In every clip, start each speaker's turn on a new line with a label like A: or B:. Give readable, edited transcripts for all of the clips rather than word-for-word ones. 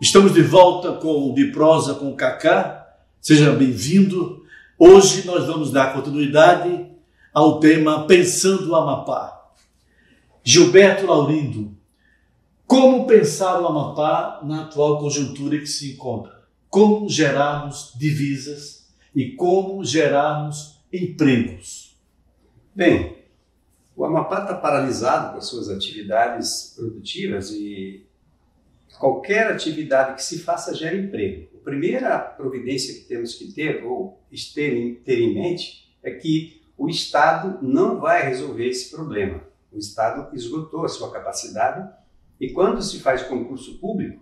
A: Estamos de volta com o De Prosa com o Cacá. Seja bem-vindo. Hoje nós vamos dar continuidade ao tema Pensando o Amapá. Gilberto Laurindo, como pensar o Amapá na atual conjuntura que se encontra? Como gerarmos divisas e como gerarmos empregos?
B: Bem, o Amapá está paralisado com as suas atividades produtivas e qualquer atividade que se faça gera emprego. A primeira providência que temos que ter, ou ter em mente, é que o Estado não vai resolver esse problema. O Estado esgotou a sua capacidade e quando se faz concurso público,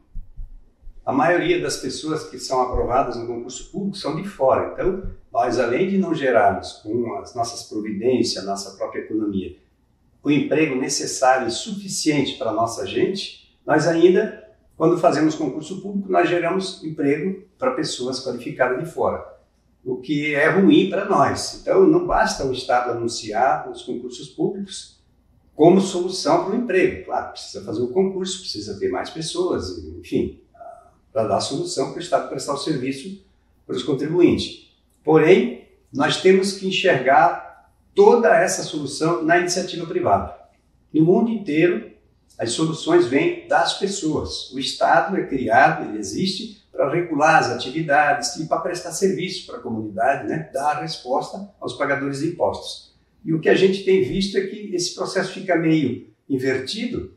B: a maioria das pessoas que são aprovadas no concurso público são de fora. Então, nós, além de não gerarmos com as nossas providências, a nossa própria economia, o emprego necessário e suficiente para a nossa gente, nós ainda, quando fazemos concurso público, nós geramos emprego para pessoas qualificadas de fora, o que é ruim para nós. Então, não basta o Estado anunciar os concursos públicos como solução para o emprego. Claro, precisa fazer o concurso, precisa ter mais pessoas, enfim, para dar solução para o Estado prestar o serviço para os contribuintes. Porém, nós temos que enxergar toda essa solução na iniciativa privada. No mundo inteiro, as soluções vêm das pessoas. O Estado é criado, ele existe para regular as atividades e para prestar serviço para a comunidade, né? Dar resposta aos pagadores de impostos. E o que a gente tem visto é que esse processo fica meio invertido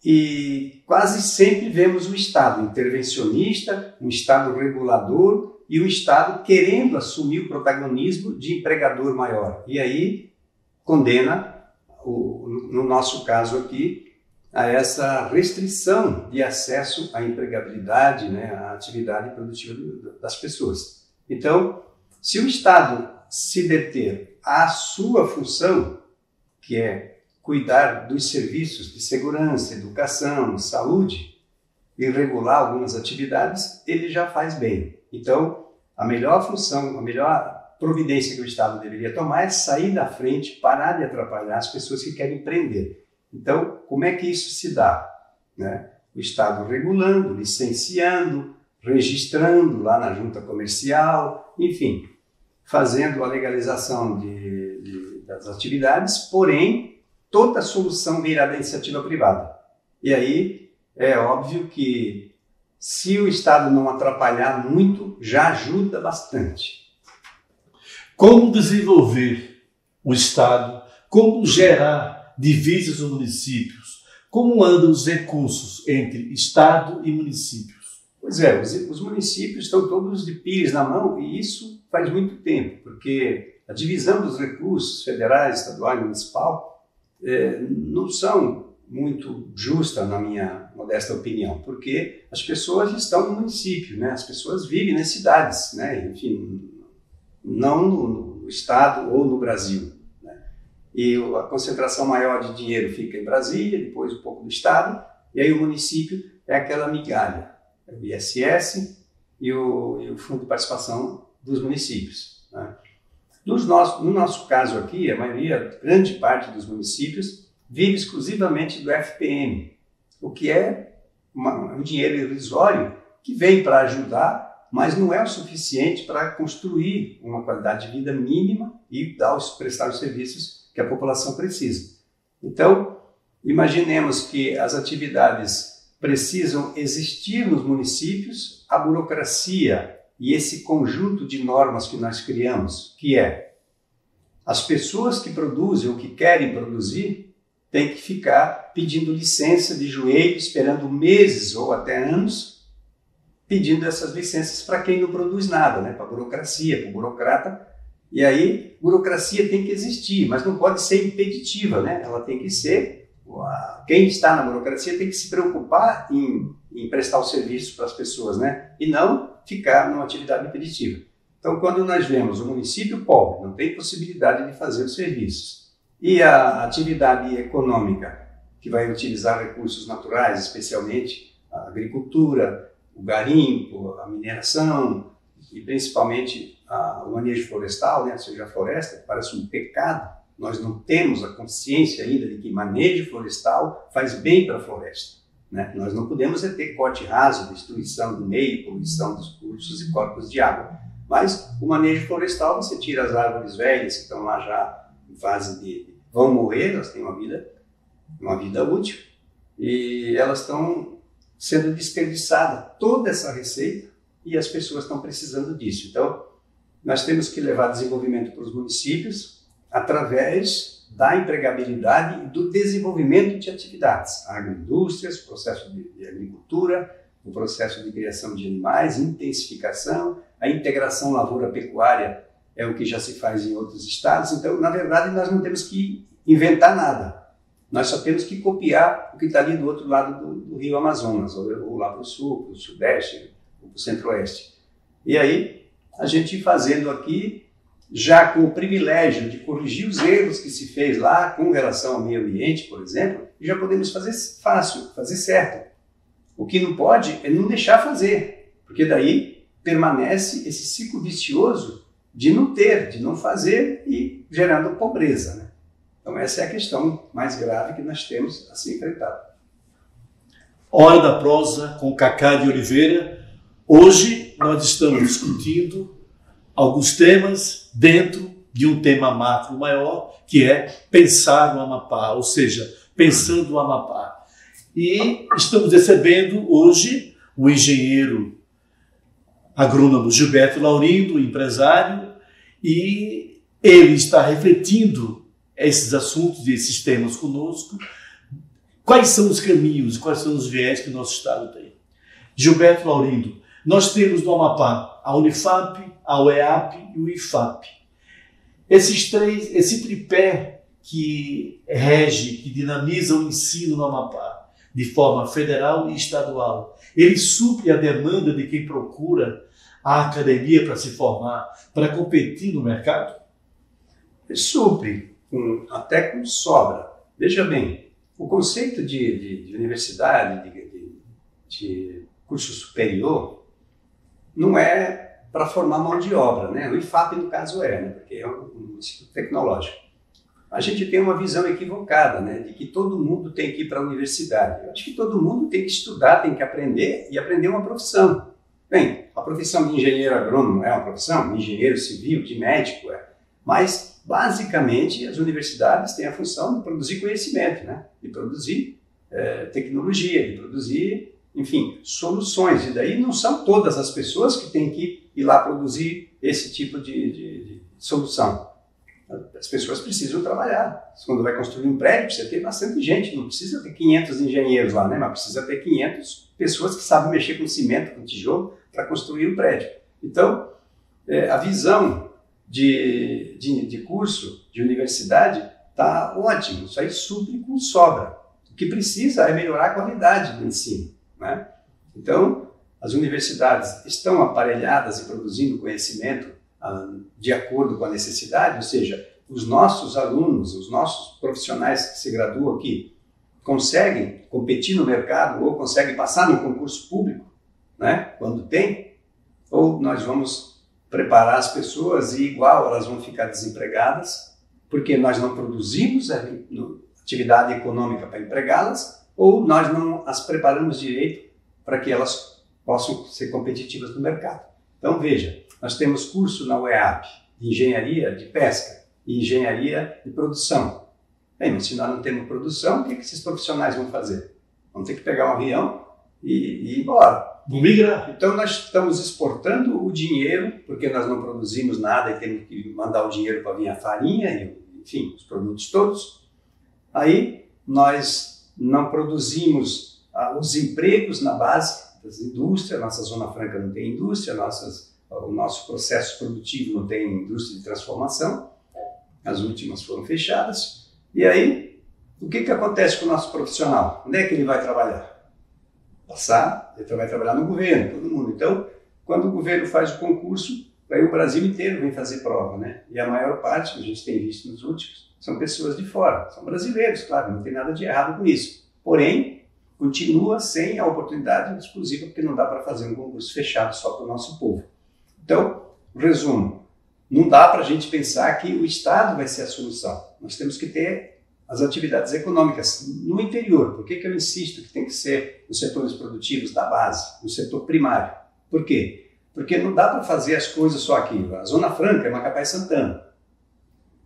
B: e quase sempre vemos o Estado intervencionista, um Estado regulador e um Estado querendo assumir o protagonismo de empregador maior. E aí condena, no nosso caso aqui, a essa restrição de acesso à empregabilidade, né, à atividade produtiva das pessoas. Então, se o Estado se deter à sua função, que é cuidar dos serviços de segurança, educação, saúde, e regular algumas atividades, ele já faz bem. Então, a melhor função, a melhor providência que o Estado deveria tomar é sair da frente, parar de atrapalhar as pessoas que querem empreender. Então, como é que isso se dá? Né? O Estado regulando, licenciando, registrando lá na junta comercial, enfim, fazendo a legalização das atividades, porém, toda a solução virá da iniciativa privada. E aí, é óbvio que se o Estado não atrapalhar muito, já ajuda bastante.
A: Como desenvolver o Estado? Como gerar divisas nos municípios? Como andam os recursos entre Estado e municípios?
B: Pois é, os municípios estão todos de pires na mão e isso faz muito tempo, porque a divisão dos recursos federais, estadual e municipal não são muito justas, na minha modesta opinião, porque as pessoas estão no município, né? As pessoas vivem nas cidades, né? Enfim, não no Estado ou no Brasil. E a concentração maior de dinheiro fica em Brasília, depois um pouco do Estado, e aí o município é aquela migalha, é o ISS e o Fundo de Participação dos Municípios. Né? No nosso caso aqui, grande parte dos municípios vive exclusivamente do FPM, o que é um dinheiro irrisório que vem para ajudar, mas não é o suficiente para construir uma qualidade de vida mínima e prestar os serviços que a população precisa. Então, imaginemos que as atividades precisam existir nos municípios, a burocracia e esse conjunto de normas que nós criamos, que é as pessoas que produzem ou que querem produzir têm que ficar pedindo licença de joelho, esperando meses ou até anos, pedindo essas licenças para quem não produz nada, né? Para a burocracia, para o burocrata. E aí, burocracia tem que existir, mas não pode ser impeditiva, né? Ela tem que ser, quem está na burocracia tem que se preocupar em prestar o serviço para as pessoas, né? E não ficar numa atividade impeditiva. Então, quando nós vemos o município pobre, não tem possibilidade de fazer os serviços, e a atividade econômica, que vai utilizar recursos naturais, especialmente a agricultura, o garimpo, a mineração, e principalmente o manejo florestal, né, ou seja, a floresta, parece um pecado. Nós não temos a consciência ainda de que manejo florestal faz bem para a floresta. né? Nós não podemos ter corte raso, destruição do meio, poluição dos cursos e corpos de água. Mas o manejo florestal, você tira as árvores velhas que estão lá já em fase de vão morrer, elas têm uma vida útil, e elas estão sendo desperdiçadas, toda essa receita, e as pessoas estão precisando disso. Então, nós temos que levar desenvolvimento para os municípios através da empregabilidade e do desenvolvimento de atividades, agroindústrias, processo de agricultura, o processo de criação de animais, intensificação, a integração lavoura-pecuária é o que já se faz em outros estados. Então, na verdade, nós não temos que inventar nada. Nós só temos que copiar o que está ali do outro lado do rio Amazonas, ou lá para o sul, para o sudeste, ou para o centro-oeste. E aí, a gente fazendo aqui, já com o privilégio de corrigir os erros que se fez lá com relação ao meio ambiente, por exemplo, já podemos fazer fácil, fazer certo. O que não pode é não deixar fazer, porque daí permanece esse ciclo vicioso de não ter, de não fazer e gerando pobreza, né? Então essa é a questão mais grave que nós temos a ser enfrentada.
A: Hora da prosa com Cacá de Oliveira. Hoje nós estamos discutindo alguns temas dentro de um tema macro maior, que é pensar no Amapá, ou seja, pensando o Amapá. E estamos recebendo hoje o engenheiro agrônomo Gilberto Laurindo, empresário, e ele está refletindo esses assuntos e esses temas conosco. Quais são os caminhos, quais são os viés que o nosso Estado tem? Gilberto Laurindo, nós temos no Amapá a Unifap, a UEAP e o IFAP. Esses três, esse tripé que rege, que dinamiza o ensino no Amapá, de forma federal e estadual, ele supre a demanda de quem procura a academia para se formar, para competir no mercado?
B: Ele supre, até com sobra. Veja bem, o conceito de universidade, de curso superior, não é para formar mão de obra, né? O IFAP, no caso, né? Porque é um instituto tecnológico. A gente tem uma visão equivocada, né? De que todo mundo tem que ir para a universidade. Eu acho que todo mundo tem que estudar, tem que aprender e aprender uma profissão. Bem, a profissão de engenheiro agrônomo é uma profissão, de engenheiro civil, de médico é. Mas, basicamente, as universidades têm a função de produzir conhecimento, né? De produzir tecnologia, de produzir, enfim, soluções. E daí não são todas as pessoas que têm que ir lá produzir esse tipo de solução. As pessoas precisam trabalhar. Quando vai construir um prédio, precisa ter bastante gente. Não precisa ter 500 engenheiros lá, né? Mas precisa ter 500 pessoas que sabem mexer com cimento, com tijolo, para construir o prédio. Então, a visão de curso, de universidade, está ótimo. Isso aí supre com sobra. O que precisa é melhorar a qualidade do ensino, né? Então, as universidades estão aparelhadas e produzindo conhecimento de acordo com a necessidade, ou seja, os nossos alunos, os nossos profissionais que se graduam aqui, conseguem competir no mercado ou conseguem passar no concurso público, né, quando tem, ou nós vamos preparar as pessoas e igual elas vão ficar desempregadas, porque nós não produzimos atividade econômica para empregá-las, ou nós não as preparamos direito para que elas possam ser competitivas no mercado. Então veja, nós temos curso na UEAP de engenharia de pesca e engenharia de produção. Bem, mas se nós não temos produção, o que esses profissionais vão fazer? Vão ter que pegar um avião e ir embora.
A: Migrar.
B: Então nós estamos exportando o dinheiro, porque nós não produzimos nada e temos que mandar o dinheiro para vir a farinha, e, enfim, os produtos todos. Aí nós não produzimos os empregos na base das indústrias, nossa Zona Franca não tem indústria, o nosso processo produtivo não tem indústria de transformação, as últimas foram fechadas. E aí, o que acontece com o nosso profissional? Onde é que ele vai trabalhar? Ele vai trabalhar no governo, todo mundo. Então, quando o governo faz o concurso, aí o Brasil inteiro vem fazer prova, né? E a maior parte, que a gente tem visto nos últimos, são pessoas de fora, são brasileiros, claro, não tem nada de errado com isso. Porém, continua sem a oportunidade exclusiva, porque não dá para fazer um concurso fechado só para o nosso povo. Então, resumo, não dá para a gente pensar que o Estado vai ser a solução. Nós temos que ter as atividades econômicas no interior. Por que eu insisto que tem que ser nos setores produtivos da base, no setor primário? Por quê? Porque não dá para fazer as coisas só aqui. A Zona Franca é Macapá e Santana.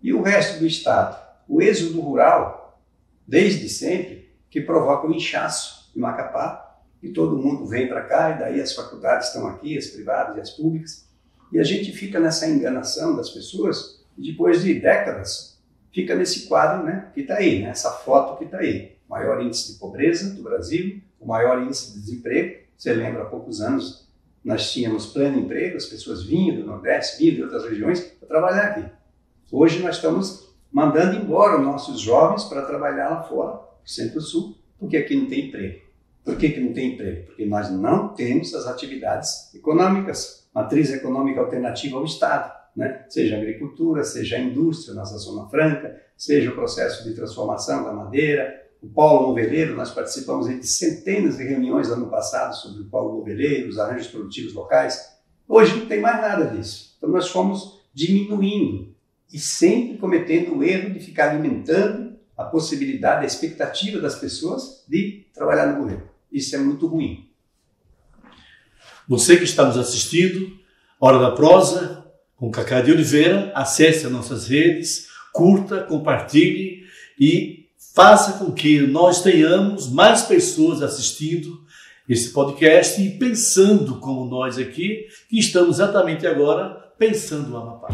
B: E o resto do estado? O êxodo rural, desde sempre, que provoca o inchaço de Macapá, e todo mundo vem para cá, e daí as faculdades estão aqui, as privadas e as públicas, e a gente fica nessa enganação das pessoas, e depois de décadas, fica nesse quadro, né, que está aí, né, essa foto que está aí. O maior índice de pobreza do Brasil, o maior índice de desemprego. Você lembra, há poucos anos, nós tínhamos pleno emprego, as pessoas vinham do Nordeste, vinham de outras regiões para trabalhar aqui. Hoje nós estamos mandando embora os nossos jovens para trabalhar lá fora, no Centro-Sul, porque aqui não tem emprego. Por que não tem emprego? Porque nós não temos as atividades econômicas, matriz econômica alternativa ao Estado, né? Seja a agricultura, seja a indústria, nossa Zona Franca, seja o processo de transformação da madeira, o polo moveleiro. Nós participamos de centenas de reuniões ano passado sobre o polo moveleiro, os arranjos produtivos locais. Hoje não tem mais nada disso. Então nós fomos diminuindo e sempre cometendo o erro de ficar alimentando a possibilidade, a expectativa das pessoas de trabalhar no governo. Isso é muito ruim.
A: Você que está nos assistindo, Hora da Prosa, com Cacá de Oliveira, acesse as nossas redes, curta, compartilhe e faça com que nós tenhamos mais pessoas assistindo esse podcast e pensando como nós aqui, que estamos exatamente agora pensando o Amapá.